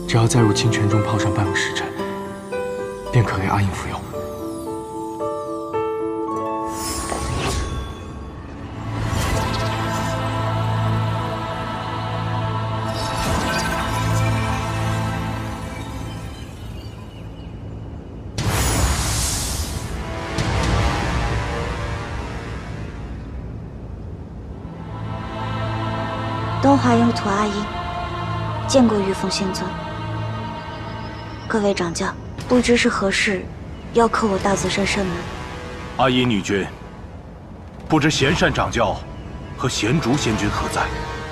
只要再入清泉中泡上半个时辰，便可给阿印服用。东华右土阿印，见过玉凤仙尊。各位掌教，不知是何事，要叩我大泽山山门。阿印女君，不知贤善掌教和贤竹仙君何在？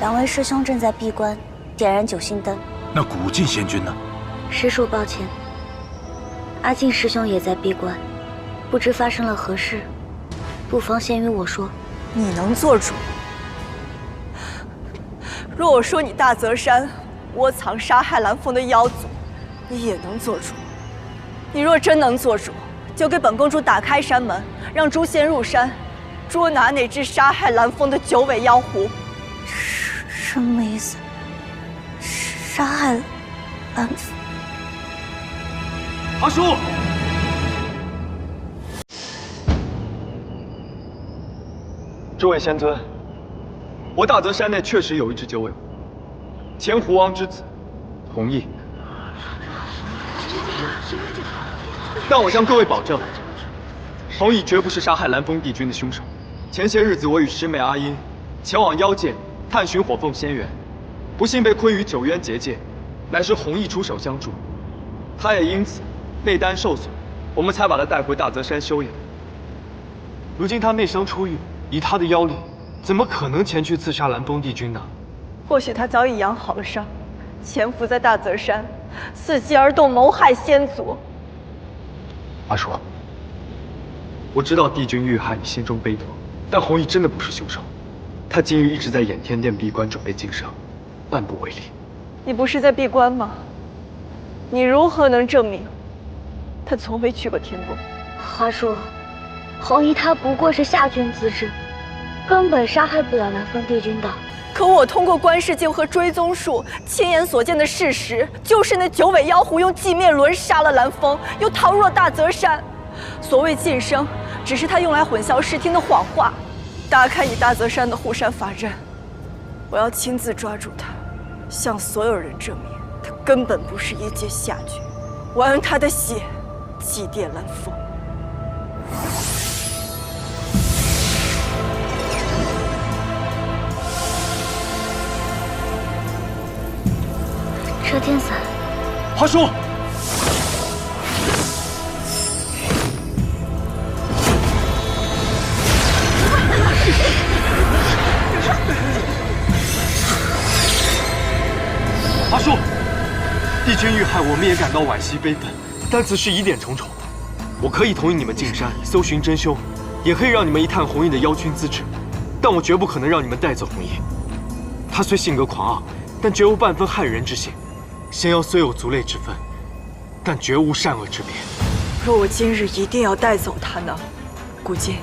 两位师兄正在闭关，点燃九星灯。那古晋仙君呢？师叔抱歉，阿静师兄也在闭关，不知发生了何事，不妨先与我说。你能做主？若我说你大泽山窝藏杀害蓝凤的妖族，你也能做主。你若真能做主，就给本公主打开山门，让诛仙入山，捉拿那只杀害蓝凤的九尾妖狐。什么意思？杀害蓝凤？阿叔，诸位仙尊，我大泽山内确实有一只九尾狐，前狐王之子，弘毅。但我向各位保证，弘毅绝不是杀害蓝风帝君的凶手。前些日子，我与师妹阿英前往妖界探寻火凤仙缘，不幸被困于九渊结界，乃是弘毅出手相助，他也因此内丹受损，我们才把他带回大泽山休养。如今他内伤初愈，以他的妖力，怎么可能前去刺杀蓝风帝君呢？或许他早已养好了伤，潜伏在大泽山，伺机而动，谋害仙族。阿叔，我知道帝君遇害，你心中悲痛，但弘毅真的不是凶手。他今日一直在掩天殿闭关，准备晋升，万不为例。你不是在闭关吗？你如何能证明他从未去过天宫。华叔，弘毅他不过是下军资质，根本杀害不了南方帝君的。可我通过观世镜和追踪术，亲眼所见的事实就是那9尾妖狐用寂灭轮杀了蓝风，又逃入了大泽山。所谓晋升，只是他用来混淆视听的谎话。大开以大泽山的护山法阵，我要亲自抓住他，向所有人证明他根本不是一阶下军。我要用他的血祭奠蓝风。遮天伞，华叔，华叔，帝君遇害，我们也感到惋惜悲愤，但此事疑点重重。我可以同意你们进山搜寻真凶，也可以让你们一探弘毅的妖君资质，但我绝不可能让你们带走弘毅。他虽性格狂傲，但绝无半分害人之心。仙妖虽有族类之分，但绝无善恶之别。若我今日一定要带走他呢？古今，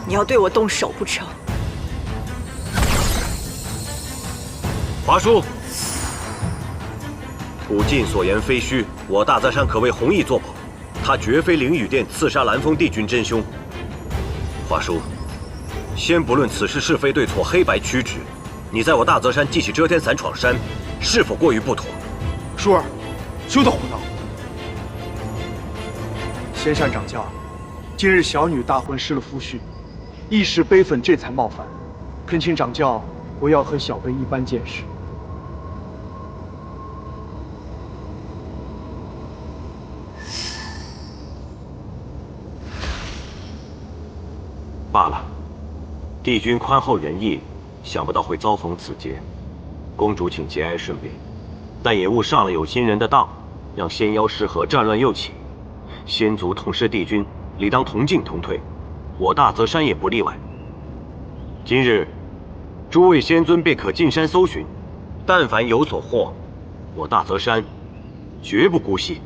你要对我动手不成？华叔，古晋所言非虚，我大泽山可为弘毅作保，他绝非灵雨殿刺杀蓝风帝君真凶。华叔，先不论此事是非对错、黑白曲直，你在我大泽山记起遮天伞闯山，是否过于不妥？叔儿，休得胡闹！仙善掌教，今日小女大婚失了夫婿，一时悲愤，这才冒犯，恳请掌教不要和小辈一般见识。罢了，帝君宽厚仁义，想不到会遭逢此劫。公主请节哀顺变，但也勿上了有心人的当，让仙妖失和，战乱又起。仙族痛失帝君，理当同进同退，我大泽山也不例外。今日，诸位仙尊便可进山搜寻，但凡有所获，我大泽山绝不姑息。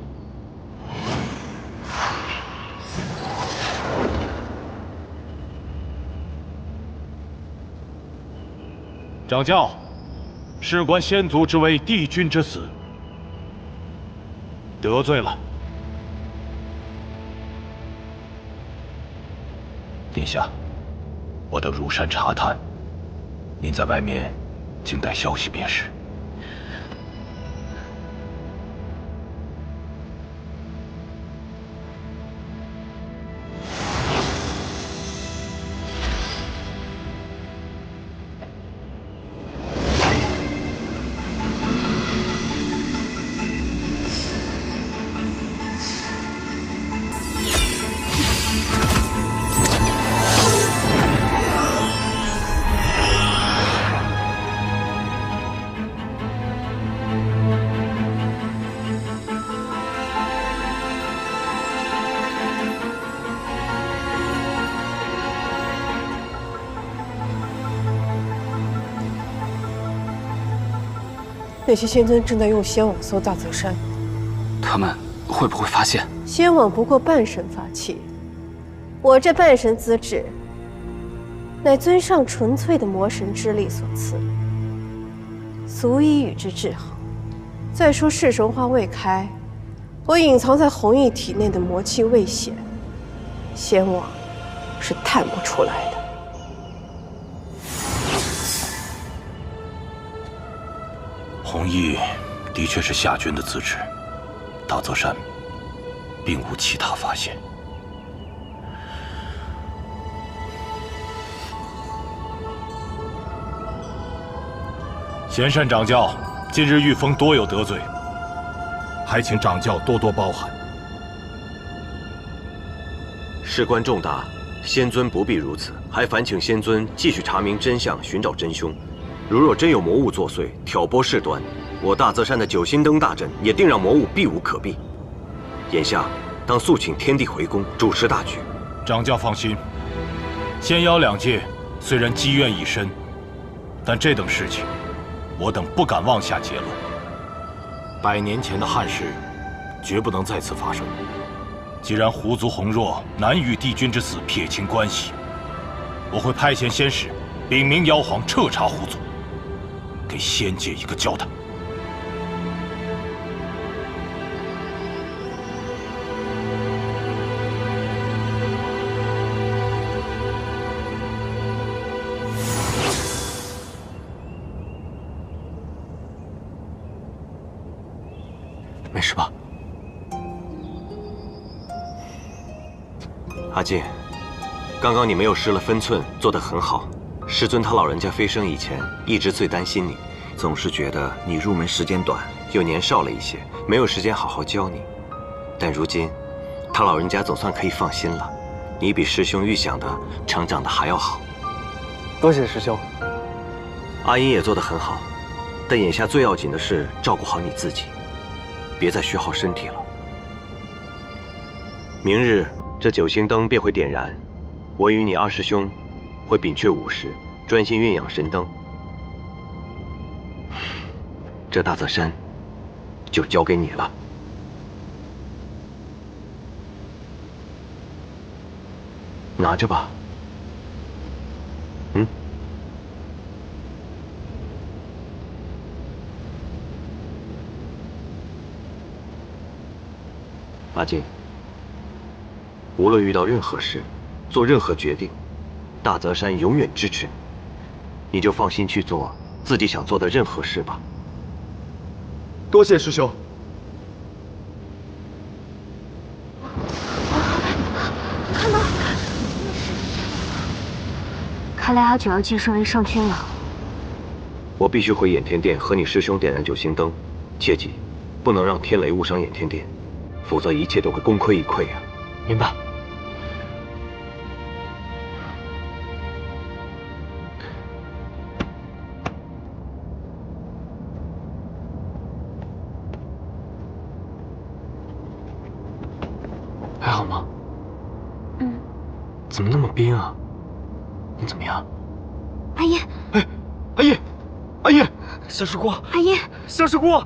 掌教，事关仙族之危，帝君之死，得罪了。殿下，我等如山查探，您在外面静待消息便是。那些仙尊正在用仙网搜大泽山，他们会不会发现？仙网不过半神法器，我这半神资质，乃尊上纯粹的魔神之力所赐，足以与之制衡。再说噬神花未开，我隐藏在弘毅体内的魔气未显，仙网是探不出来的。弘毅的确是下军的资质，大泽山并无其他发现。贤善掌教，近日玉峰多有得罪，还请掌教多多包涵。事关重大，仙尊不必如此，还烦请仙尊继续查明真相，寻找真凶。如若真有魔物作祟，挑拨事端，我大泽山的九星灯大阵也定让魔物避无可避。眼下当速请天帝回宫，主持大局。掌教放心，仙妖两界虽然积怨已深，但这等事情，我等不敢妄下结论。100年前的汉室，绝不能再次发生。既然狐族洪若难与帝君之死撇清关系，我会派遣仙使禀明妖皇彻查狐族，给仙界一个交代。没事吧？阿进，刚刚你没有失了分寸，做得很好。师尊他老人家飞升以前，一直最担心你，总是觉得你入门时间短，又年少了一些，没有时间好好教你。但如今，他老人家总算可以放心了，你比师兄预想的成长的还要好。多谢师兄。阿英也做得很好，但眼下最要紧的是照顾好你自己，别再虚耗身体了。明日这9星灯便会点燃，我与你二师兄会屏却午时，专心运养神灯。这大泽山就交给你了。拿着吧。阿金，无论遇到任何事，做任何决定，大泽山永远支持你。你就放心去做自己想做的任何事吧。多谢师兄。看到，看来阿九要晋升为圣君了。我必须回掩天殿和你师兄点燃9星灯，切记，不能让天雷误伤掩天殿，否则一切都会功亏一篑啊！明白。还好吗？怎么那么冰啊？你怎么样？阿叶，哎，阿叶，阿叶，小石锅，阿叶，小石锅。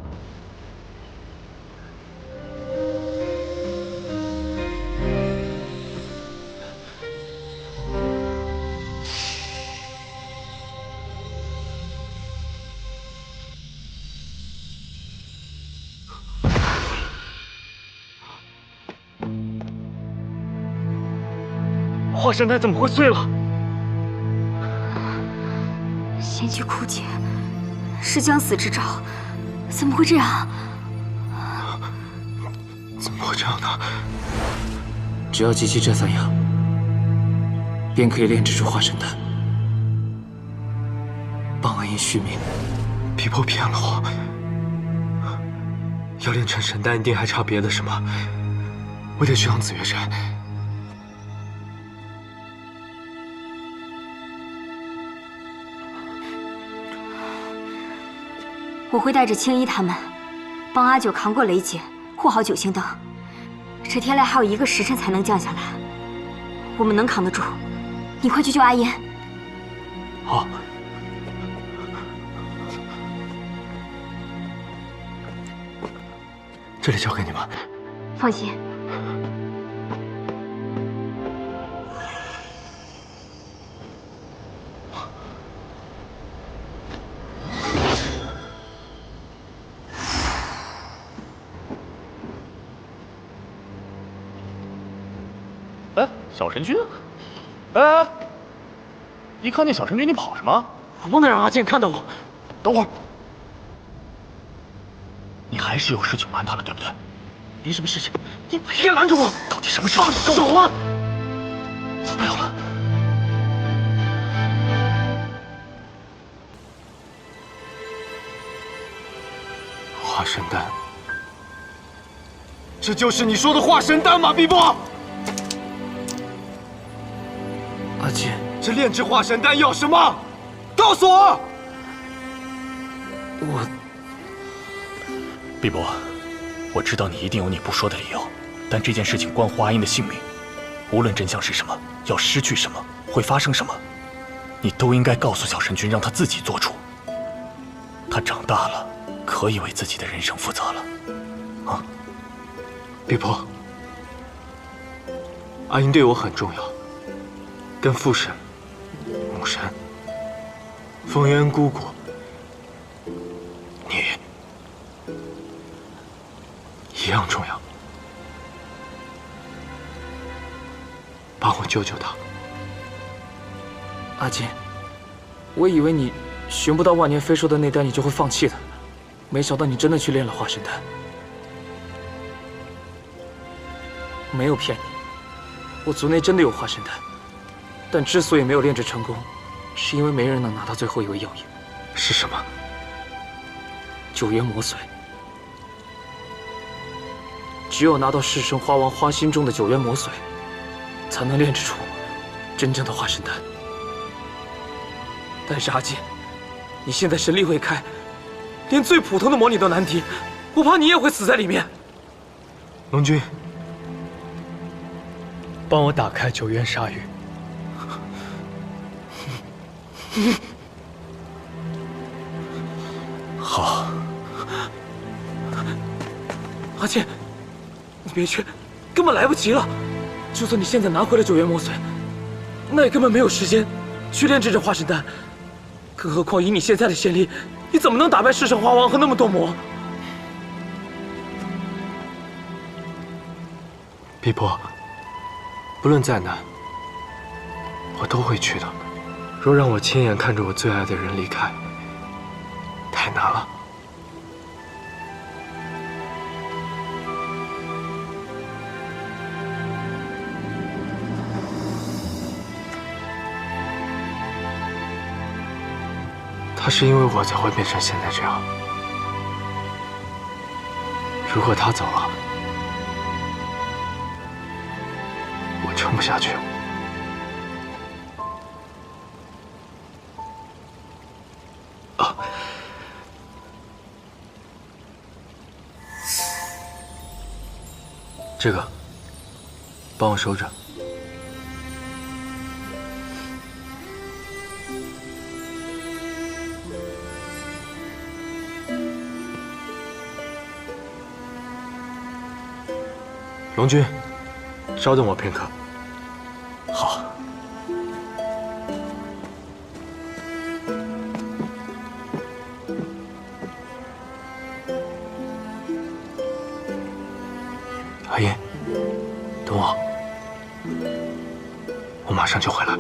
华山丹怎么会碎了？仙躯枯竭，是将死之兆，怎么会这样？怎么会这样呢？只要集齐这3样，便可以炼制出化神丹，帮阿英续命。皮婆骗了我，要炼成神丹，一定还差别的什么。我得去趟紫月山。我会带着青衣他们，帮阿九扛过雷劫，护好9星灯。这天雷还有1个时辰才能降下来，我们能扛得住。你快去救阿言。好。这里交给你们。放心。哎，小神君，哎，一看见小神君，你跑什么？我不能让阿健看到我。等会儿，你还是有事情瞒他了，对不对？没什么事情，你别拦着我！到底什么事？放手啊！没有了。化神丹，这就是你说的化神丹吗，碧波？阿金，这炼制化神丹要什么？告诉我！碧波，我知道你一定有你不说的理由，但这件事情关乎阿英的性命，无论真相是什么，要失去什么，会发生什么，你都应该告诉小神君，让他自己做主。他长大了，可以为自己的人生负责了，啊！碧波，阿英对我很重要，跟父神、母神、凤渊姑姑，你一样重要。帮我救救他。阿金，我以为你寻不到万年飞兽的内丹，你就会放弃的，没想到你真的去炼了化神丹。没有骗你，我族内真的有化神丹，但之所以没有炼制成功，是因为没人能拿到最后一味药液。是什么？九元魔髓。只有拿到弑神花王花心中的九元魔髓，才能炼制出真正的化神丹。但是阿金，你现在神力未开，连最普通的模拟都难敌，我怕你也会死在里面。龙君，帮我打开九渊鲨鱼。好。阿金，你别去，根本来不及了。就算你现在拿回了九元魔髓，那也根本没有时间去炼制这化神丹。更何况以你现在的仙力，你怎么能打败弑神花王和那么多魔？碧波，不论再难，我都会去的。若让我亲眼看着我最爱的人离开，太难了。他是因为我才会变成现在这样。如果他走了，我撑不下去。啊！这个，帮我收着。龙君，稍等我片刻。好。阿英，等我，我马上就回来。